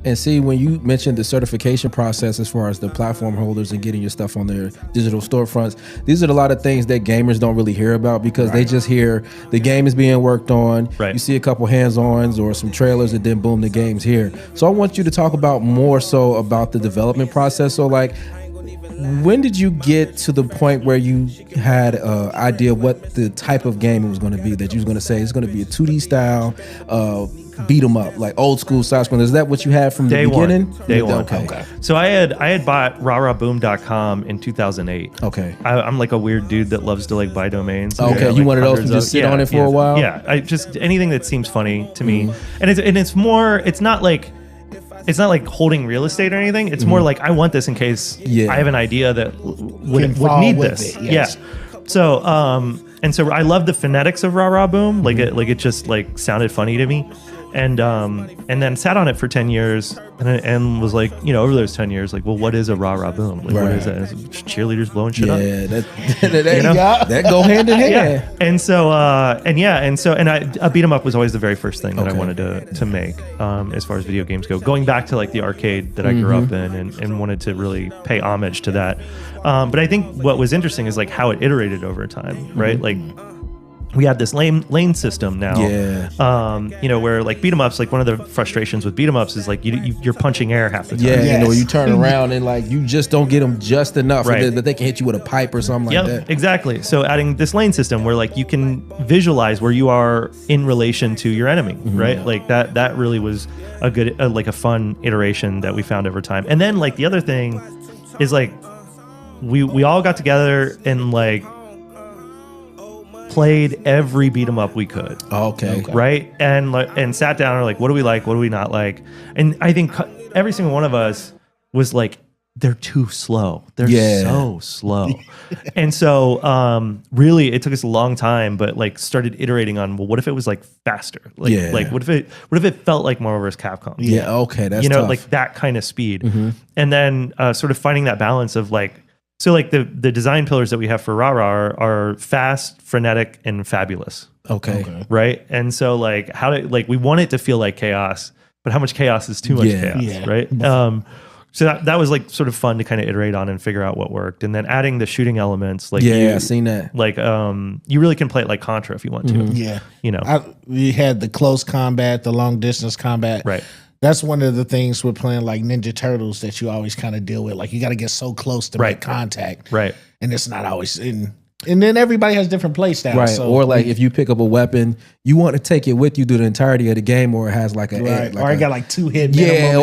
And see, when you mentioned the certification process as far as the platform holders and getting your stuff on their digital storefronts, these are a lot of things that gamers don't really hear about because they just hear the game is being worked on. Right. You see a couple hands-ons or some trailers, and then boom, the game's here. So I want you to talk about more so about the development process. So like, when did you get to the point where you had an idea what the type of game it was going to be, that you was going to say it's going to be a 2D style beat 'em up, like old school side scroller? Is that what you had from the beginning? Day one. Okay. So I had bought rahrahboom.com in 2008. Okay. I'm like a weird dude that loves to like buy domains. Okay, Like you one of those to hundreds just sit on it for a while? Yeah, I just anything that seems funny to me, and it's more. It's not like holding real estate or anything. It's more like I want this in case I have an idea that would need this. Yes. Yeah. So and so I love the phonetics of Rah Rah Boom. Like it just like sounded funny to me. And then sat on it for 10 years and was like, you know, over those 10 years, like, well, what is a Rah Rah Boom? Like, what is that? It's cheerleaders blowing shit up. Yeah, that go hand in hand. Yeah. And so a beat 'em up was always the very first thing that I wanted to make as far as video games go. Going back to like the arcade that I grew up in and wanted to really pay homage to that. But I think what was interesting is like how it iterated over time, right? Like, we had this lane system now, you know, where like beat 'em ups, like one of the frustrations with beat 'em ups is like you're punching air half the time. Yeah, you know, you turn around and like you just don't get them just enough that they can hit you with a pipe or something like that. Exactly. So adding this lane system where like you can visualize where you are in relation to your enemy, right? Like that really was a good, like a fun iteration that we found over time. And then like the other thing is like we all got together and like played every beat 'em up we could. Okay. Right? And sat down and like, what do we like? What do we not like? And I think every single one of us was like, they're too slow. They're so slow. And so really it took us a long time, but like started iterating on, well, what if it was like faster? Like what if it felt like Marvel vs. Capcom? Yeah, okay. That's you know, tough. like that kind of speed. And then sort of finding that balance of like, so like the design pillars that we have for Rah Rah are fast, frenetic, and fabulous. Okay. Right? And so like we want it to feel like chaos, but how much chaos is too much chaos, right? So that was like sort of fun to kind of iterate on and figure out what worked. And then adding the shooting elements, like I've seen that. Like you really can play it like Contra if you want to. Yeah. You know. We had the close combat, the long distance combat. Right. That's one of the things with playing like Ninja Turtles that you always kind of deal with. Like you got to get so close to make contact. Right. And it's not always in. And then everybody has different play styles. Right. So or like if you pick up a weapon, you want to take it with you through the entirety of the game, or it has like a or it got like 2 hit. Yeah.